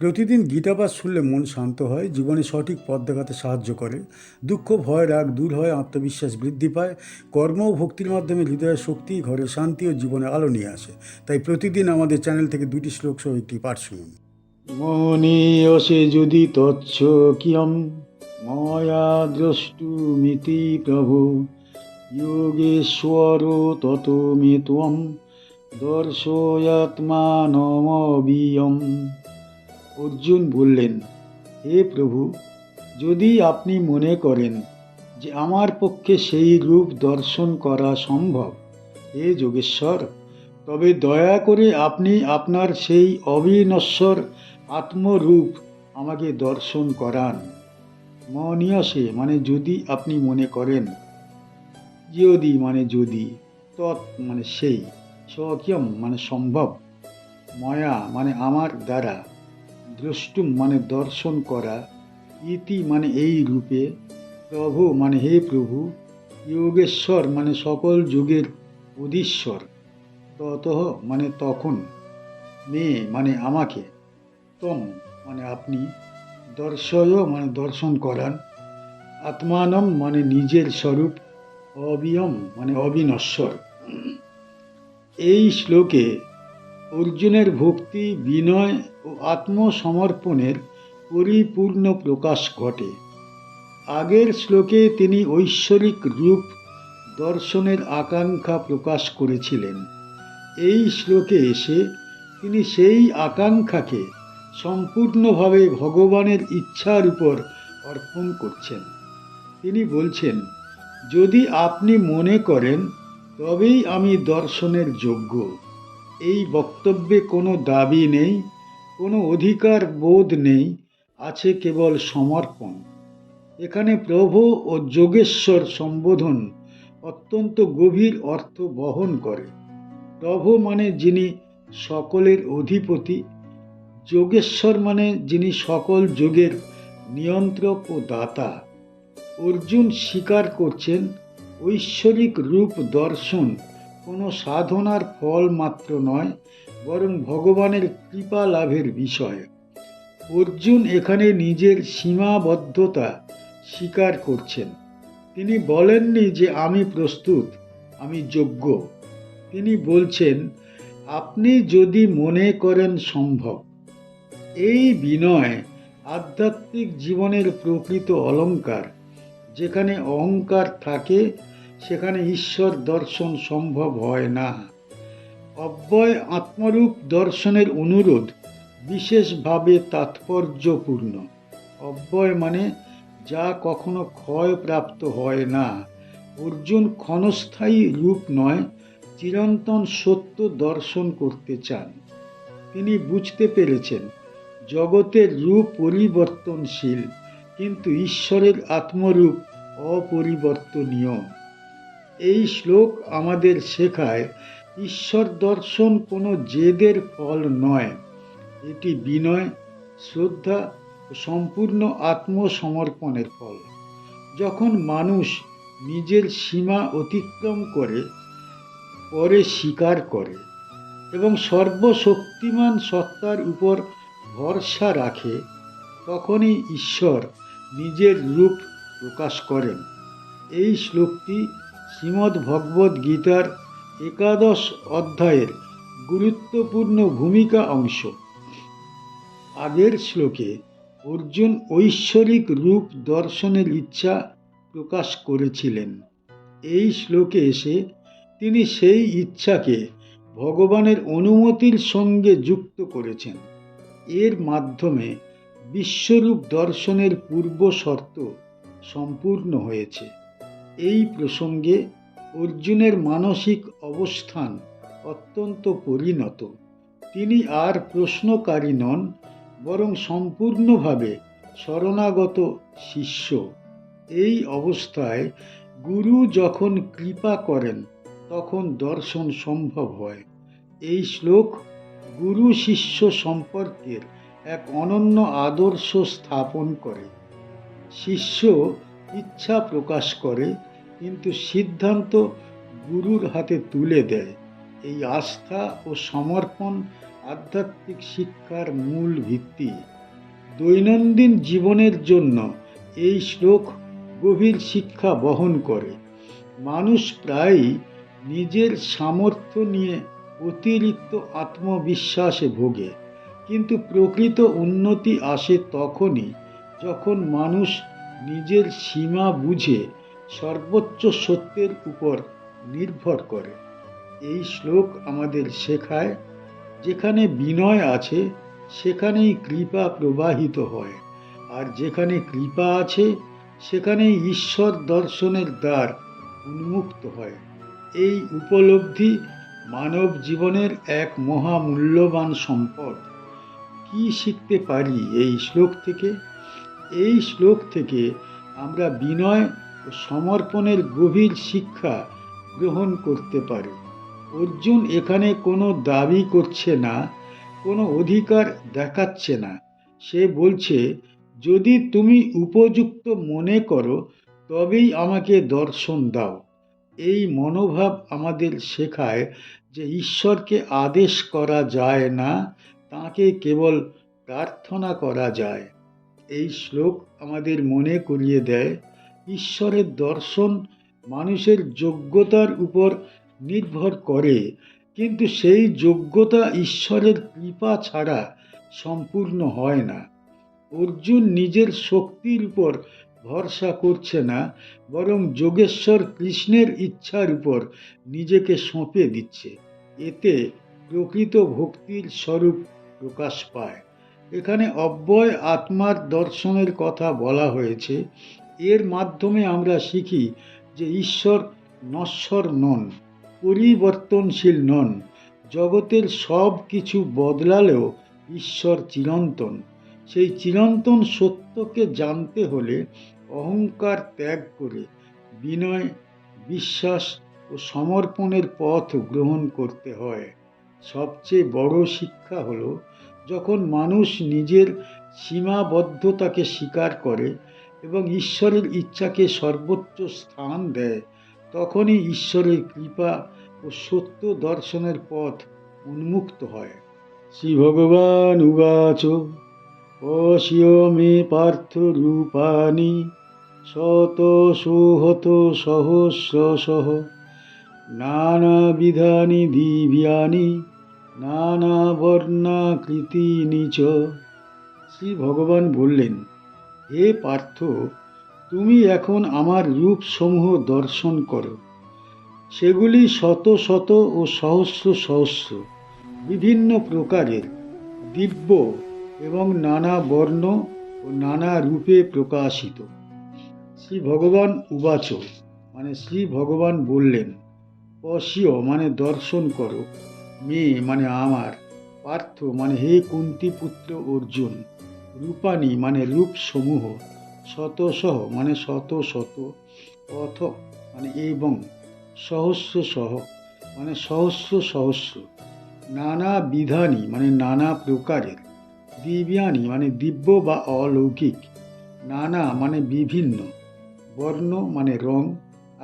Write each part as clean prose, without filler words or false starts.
প্রতিদিন গীতাপাঠ শুনলে মন শান্ত হয়, জীবনে সঠিক পথ দেখাতে সাহায্য করে। দুঃখ, ভয়, রাগ দূর হয়, আত্মবিশ্বাস বৃদ্ধি পায়। কর্ম ও ভক্তির মাধ্যমে হৃদয়ের শক্তি, ঘরে শান্তি ও জীবনে আলো নিয়ে আসে। তাই প্রতিদিন আমাদের চ্যানেল থেকে 2টি শ্লোক সহ একটি পাঠ শুনুন। মনীয়সে যদি তচ্ছ কিয়ম ময়া দ্রষ্টুমিতি প্রভু যোগেশ্বর তত মে ত্বম দর্শয়াত্মানমবিয়ম। অর্জুন বললেন, হে প্রভু, যদি আপনি মনে করেন যে আমার পক্ষে সেই রূপ দর্শন করা সম্ভব, হে যোগেশ্বর, তবে দয়া করে আপনি আপনার সেই অবিনশ্বর আত্মরূপ আমাকে দর্শন করান। মনীয়সে মানে যদি আপনি মনে করেন, যদি মানে যদি, তৎ মানে সেই, স্বকিয়ম মানে সম্ভব, ময়া মানে আমার দ্বারা, দ্রষ্টুম মানে দর্শন করা, ইতি মানে এই রূপে, প্রভু মানে হে প্রভু, যোগেশ্বর মানে সকল যুগের অধীশ্বর, ততঃ মানে তখন, মে মানে আমাকে, তম মানে আপনি, দর্শয় মানে দর্শন করান, আত্মানম মানে নিজের স্বরূপ, অবিয়ম মানে অবিনশ্বর। এই শ্লোকে অর্জুনের ভক্তি, বিনয় ও আত্মসমর্পণের পরিপূর্ণ প্রকাশ ঘটে। আগের শ্লোকে তিনি ঐশ্বরিক রূপ দর্শনের আকাঙ্ক্ষা প্রকাশ করেছিলেন। এই শ্লোকে এসে তিনি সেই আকাঙ্ক্ষাকে সম্পূর্ণভাবে ভগবানের ইচ্ছার উপর অর্পণ করছেন। তিনি বলছেন, যদি আপনি মনে করেন তবেই আমি দর্শনের যোগ্য। এই বক্তব্যে কোনো দাবি নেই, কোনো অধিকার বোধ নেই, আছে কেবল সমর্পণ। এখানে প্রভু ও যোগেশ্বর সম্বোধন অত্যন্ত গভীর অর্থ বহন করে। প্রভু মানে যিনি সকলের অধিপতি, যোগেশ্বর মানে যিনি সকল যোগের নিয়ন্ত্রক ও দাতা। অর্জুন স্বীকার করছেন, ঐশ্বরিক রূপ দর্শন কোনো সাধনার ফল মাত্র নয়, বরং ভগবানের কৃপা লাভের বিষয়। অর্জুন এখানে নিজের সীমাবদ্ধতা স্বীকার করছেন। তিনি বলেননি যে আমি প্রস্তুত, আমি যোগ্য। তিনি বলছেন, আপনি যদি মনে করেন সম্ভব। এই বিনয় আধ্যাত্মিক জীবনের প্রকৃত অলংকার। যেখানে অহংকার থাকে সেখানে ঈশ্বর দর্শন সম্ভব হয় না। অব্যয় আত্মরূপ দর্শনের অনুরোধ বিশেষভাবে তাৎপর্যপূর্ণ। অব্যয় মানে যা কখনো ক্ষয়প্রাপ্ত হয় না। অর্জুন ক্ষণস্থায়ী রূপ নয়, চিরন্তন সত্য দর্শন করতে চান। তিনি বুঝতে পেরেছেন, জগতের রূপ পরিবর্তনশীল, কিন্তু ঈশ্বরের আত্মরূপ অপরিবর্তনীয়। এই শ্লোক আমাদের শেখায়, ঈশ্বর দর্শন কোনো জেদের ফল নয়, এটি বিনয়, শ্রদ্ধা ও সম্পূর্ণ আত্মসমর্পণের ফল। যখন মানুষ নিজের সীমা অতিক্রম করে, পরে স্বীকার করে এবং সর্বশক্তিমান সত্তার উপর ভরসা রাখে, তখনই ঈশ্বর নিজের রূপ প্রকাশ করেন। এই শ্লোকটি শ্রীমদ্ ভগবদ্ গীতার 11 অধ্যায়ের গুরুত্বপূর্ণ ভূমিকা অংশ। আগের শ্লোকে অর্জুন ঐশ্বরিক রূপ দর্শনের ইচ্ছা প্রকাশ করেছিলেন। এই শ্লোকে এসে তিনি সেই ইচ্ছাকে ভগবানের অনুমতির সঙ্গে যুক্ত করেছেন। এর মাধ্যমে বিশ্বরূপ দর্শনের পূর্ব শর্ত সম্পূর্ণ হয়েছে। এই প্রসঙ্গে অর্জুনের মানসিক অবস্থান অত্যন্ত পরিণত। তিনি আর প্রশ্নকারী নন, বরং সম্পূর্ণভাবে শরণাগত শিষ্য। এই অবস্থায় গুরু যখন কৃপা করেন, তখন দর্শন সম্ভব হয়। এই শ্লোক গুরু শিষ্য সম্পর্কের এক অনন্য আদর্শ স্থাপন করে। শিষ্য ইচ্ছা প্রকাশ করে, কিন্তু সিদ্ধান্ত গুরুর হাতে তুলে দেয়। এই আস্থা ও সমর্পণ আধ্যাত্মিক শিক্ষার মূল ভিত্তি। দৈনন্দিন জীবনের জন্য এই শ্লোক গভীর শিক্ষা বহন করে। মানুষ প্রায়ই নিজের সামর্থ্য নিয়ে অতিরিক্ত আত্মবিশ্বাসে ভোগে, কিন্তু প্রকৃত উন্নতি আসে তখনই যখন মানুষ নিজের সীমা বুঝে সর্বোচ্চ সত্যের উপর নির্ভর করে। এই শ্লোক আমাদের শেখায়, যেখানে বিনয় আছে সেখানেই কৃপা প্রবাহিত হয়, আর যেখানে কৃপা আছে সেখানেই ঈশ্বর দর্শনের দ্বার উন্মুক্ত হয়। এই উপলব্ধি মানব জীবনের এক মহামূল্যবান সম্পদ। কি শিখতে পারি এই শ্লোক থেকে? এই শ্লোক থেকে আমরা বিনয় ও সমর্পণের গভীর শিক্ষা গ্রহণ করতে পারি। অর্জুন এখানে কোনো দাবি করছে না, কোনো অধিকার দেখাচ্ছে না। সে বলছে, যদি তুমি উপযুক্ত মনে করো তবেই আমাকে দর্শন দাও। এই মনোভাব আমাদের শেখায় যে ঈশ্বরকে আদেশ করা যায় না, তাঁকে কেবল প্রার্থনা করা যায়। এই শ্লোক আমাদের মনে করিয়ে দেয়, ঈশ্বরের দর্শন মানুষের যোগ্যতার উপর নির্ভর করে, কিন্তু সেই যোগ্যতা ঈশ্বরের কৃপা ছাড়া সম্পূর্ণ হয় না। অর্জুন নিজের শক্তির উপর ভরসা করছে না, বরং যোগেশ্বর কৃষ্ণের ইচ্ছার উপর নিজেকে সঁপে দিচ্ছে। এতে প্রকৃত ভক্তির স্বরূপ প্রকাশ পায়। এখানে অব্যয় আত্মার দর্শনের কথা বলা হয়েছে। এর মাধ্যমে আমরা শিখি যে ঈশ্বর নশ্বর নন, পরিবর্তনশীল নন। জগতের সব কিছু বদলালেও ঈশ্বর চিরন্তন। সেই চিরন্তন সত্যকে জানতে হলে অহংকার ত্যাগ করে বিনয়, বিশ্বাস ও সমর্পণের পথ গ্রহণ করতে হয়। সবচেয়ে বড় শিক্ষা হলো, যখন মানুষ নিজের সীমাবদ্ধতাকে স্বীকার করে এবং ঈশ্বরের ইচ্ছাকে সর্বোচ্চ স্থান দেয়, তখনই ঈশ্বরের কৃপা ও সত্য দর্শনের পথ উন্মুক্ত হয়। শ্রী ভগবান উবাচ পশ্য মে পার্থ রূপানি শত সুহত সহস্রশঃ নানাবিধানি দিব্যানি নানাবর্ণাকৃতিনি চ। শ্রী ভগবান বললেন, হে পার্থ, তুমি এখন আমার রূপসমূহ দর্শন করো। সেগুলি শত শত ও সহস্র সহস্র, বিভিন্ন প্রকারের, দিব্য এবং নানা বর্ণ ও নানা রূপে প্রকাশিত। শ্রী ভগবান উবাচ মানে শ্রী ভগবান বললেন, পশ্য মানে দর্শন করো, মে মানে আমার, পার্থ মানে হে কুন্তিপুত্র অর্জুন, রূপানি মানে রূপ সমূহ, শতশঃ মানে শত শত, অথ মানে এবং, সহস্রশঃ মানে সহস্র সহস্র, নানা বিধানি মানে নানা প্রকারের, দিব্যানি মানে দিব্য বা অলৌকিক, নানা মানে বিভিন্ন, বর্ণ মানে রং,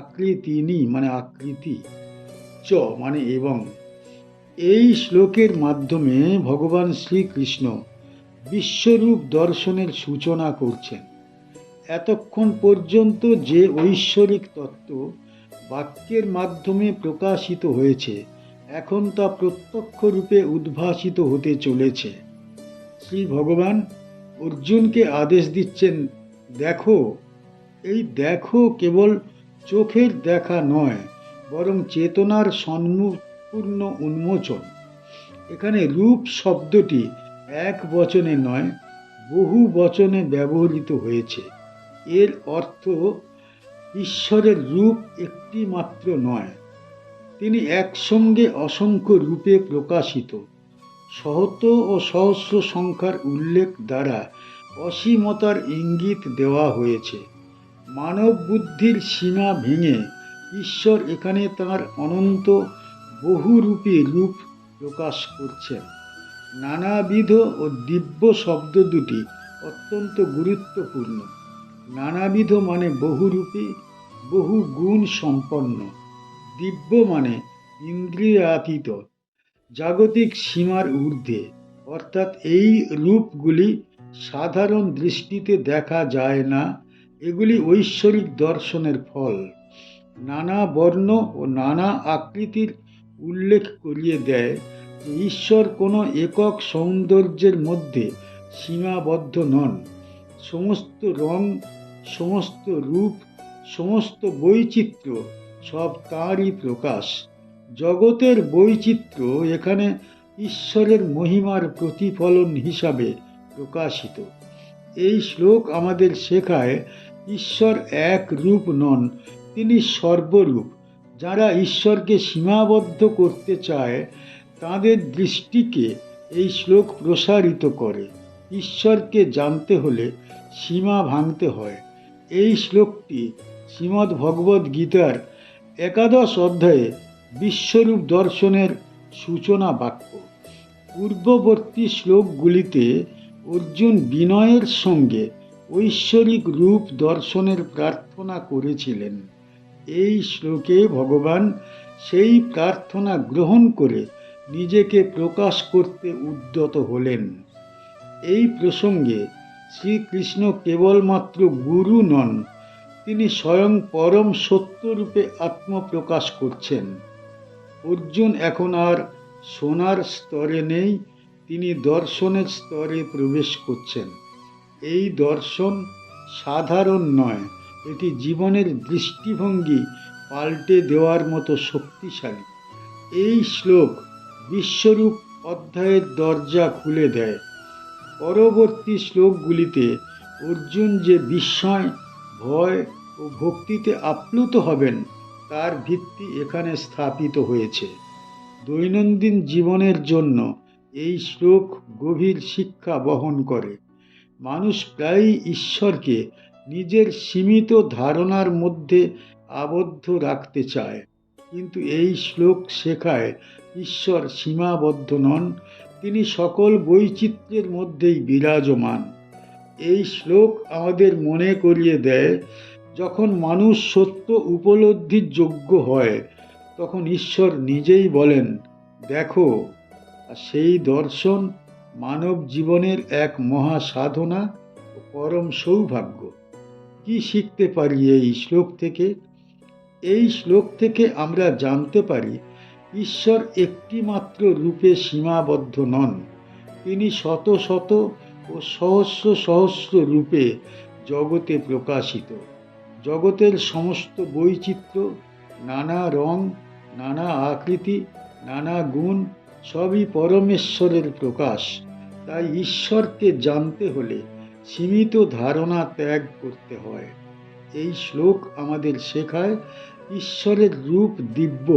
আকৃতিনি মানে আকৃতি, চ মানে এবং। এই শ্লোকের মাধ্যমে ভগবান শ্রীকৃষ্ণ বিশ্বরূপ দর্শনের সূচনা করছেন। এতক্ষণ পর্যন্ত যে ঐশ্বরিক তত্ত্ব বাক্যের মাধ্যমে প্রকাশিত হয়েছে, এখন তা প্রত্যক্ষ রূপে উদ্ভাসিত হতে চলেছে। শ্রী ভগবান অর্জুনকে আদেশ দিচ্ছেন, দেখো। এই দেখো কেবল চোখের দেখা নয়, বরং চেতনার সম্পূর্ণ উন্মোচন। এখানে রূপ শব্দটি এক বচনে নয়, বহু বচনে ব্যবহৃত হয়েছে। এর অর্থ, ঈশ্বরের রূপ একটি মাত্র নয়, তিনি একসঙ্গে অসংখ্য রূপে প্রকাশিত। শত ও সহস্র সংখ্যার উল্লেখ দ্বারা অসীমতার ইঙ্গিত দেওয়া হয়েছে। মানব বুদ্ধির সীমা ভেঙে ঈশ্বর এখানে তাঁর অনন্ত বহুরূপী রূপ প্রকাশ করছেন। নানাবিধ ও দিব্য শব্দ দুটি অত্যন্ত গুরুত্বপূর্ণ। নানাবিধ মানে বহুরূপী, বহু গুণ সম্পন্ন। দিব্য মানে ইন্দ্রিয়াতীত, জাগতিক সীমার ঊর্ধ্বে, অর্থাৎ এই রূপগুলি সাধারণ দৃষ্টিতে দেখা যায় না, এগুলি ঐশ্বরিক দর্শনের ফল। নানা বর্ণ ও নানা আকৃতির উল্লেখ করিয়ে দেয় যে ঈশ্বর কোনো একক সৌন্দর্যের মধ্যে সীমাবদ্ধ নন। সমস্ত রং, সমস্ত রূপ, সমস্ত বৈচিত্র্য সব তাঁরই প্রকাশ। জগতের বৈচিত্র্য এখানে ঈশ্বরের মহিমার প্রতিফলন হিসাবে প্রকাশিত। এই শ্লোক আমাদের শেখায় ঈশ্বর এক রূপ নন, তিনি সর্বরূপ। যারা ঈশ্বরকে সীমাবদ্ধ করতে চায় তাদের দৃষ্টিকে এই শ্লোক প্রসারিত করে। ঈশ্বরকে জানতে হলে সীমা ভাঙতে হয়। এই শ্লোকটি শ্রীমদ্ ভগবদ্ গীতার 11 অধ্যায়ে বিশ্বরূপ দর্শনের সূচনা বাক্য। পূর্ববর্তী শ্লোকগুলিতে অর্জুন বিনয়ের সঙ্গে ঐশ্বরিক রূপ দর্শনের প্রার্থনা করেছিলেন। এই শ্লোকে ভগবান সেই প্রার্থনা গ্রহণ করে নিজেকে প্রকাশ করতে উদ্যত হলেন। এই প্রসঙ্গে শ্রীকৃষ্ণ কেবলমাত্র গুরু নন, তিনি স্বয়ং পরম সত্যরূপে আত্মপ্রকাশ করছেন। অর্জুন এখন আর সোনার স্তরে নেই, তিনি দর্শনের স্তরে প্রবেশ করছেন। এই দর্শন সাধারণ নয়, এটি জীবনের দৃষ্টিভঙ্গি পাল্টে দেওয়ার মতো শক্তিশালী। এই শ্লোক বিশ্বরূপ অধ্যায়ের দরজা খুলে দেয়। পরবর্তী শ্লোকগুলিতে অর্জুন যে বিস্ময়, ভয় ও ভক্তিতে আপ্লুত হবেন তার ভিত্তি এখানে স্থাপিত হয়েছে। দৈনন্দিন জীবনের জন্য এই শ্লোক গভীর শিক্ষা বহন করে। মানুষ প্রায়ই ঈশ্বরকে নিজের সীমিত ধারণার মধ্যে আবদ্ধ রাখতে চায়, কিন্তু এই শ্লোক শেখায় ঈশ্বর সীমাবদ্ধ নন, তিনি সকল বৈচিত্র্যের মধ্যেই বিরাজমান। এই শ্লোক আমাদের মনে করিয়ে দেয়, যখন মানুষ সত্য উপলব্ধির যোগ্য হয় তখন ঈশ্বর নিজেই বলেন, দেখো। আর সেই দর্শন মানব জীবনের এক মহা সাধনা ও পরম সৌভাগ্য। কি শিখতে পারি এই শ্লোক থেকে? এই শ্লোক থেকে আমরা জানতে পারি ঈশ্বর একটি মাত্র রূপে সীমাবদ্ধ নন, তিনি শত শত ও সহস্র সহস্র রূপে জগতে প্রকাশিত। জগতের সমস্ত বৈচিত্র্য, নানা রং, নানা আকৃতি, নানা গুণ সবই পরমেশ্বরের প্রকাশ। তাই ঈশ্বরকে জানতে হলে সীমিত ধারণা ত্যাগ করতে হয়। এই শ্লোক আমাদের শেখায় ঈশ্বরের রূপ দিব্য,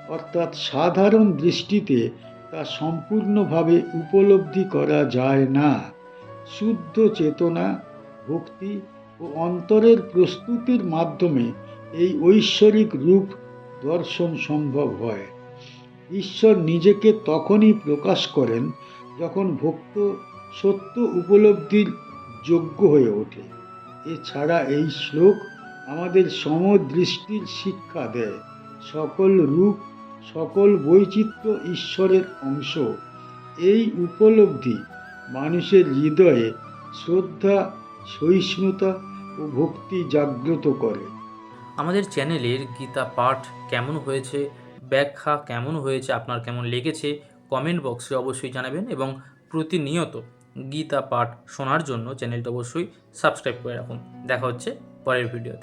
অর্থাৎ সাধারণ দৃষ্টিতে তা সম্পূর্ণভাবে উপলব্ধি করা যায় না। শুদ্ধ চেতনা, ভক্তি ও অন্তরের প্রস্তুতির মাধ্যমে এই ঐশ্বরিক রূপ দর্শন সম্ভব হয়। ঈশ্বর নিজেকে তখনই প্রকাশ করেন যখন ভক্ত সত্য উপলব্ধির যোগ্য হয়ে ওঠে। এছাড়া এই শ্লোক আমাদের সমদৃষ্টির শিক্ষা দেয়। সকল রূপ, সকল বৈচিত্র্য ঈশ্বরের অংশ। এই উপলব্ধি মানুষের হৃদয়ে শ্রদ্ধা, সহিষ্ণুতা ও ভক্তি জাগ্রত করে। আমাদের চ্যানেলের গীতা পাঠ কেমন হয়েছে, ব্যাখ্যা কেমন হয়েছে, আপনার কেমন লেগেছে কমেন্ট বক্সে অবশ্যই জানাবেন, এবং প্রতিনিয়ত গীতা পাঠ শোনার জন্য চ্যানেলটা অবশ্যই সাবস্ক্রাইব করে রাখুন। দেখা হচ্ছে পরের ভিডিওতে।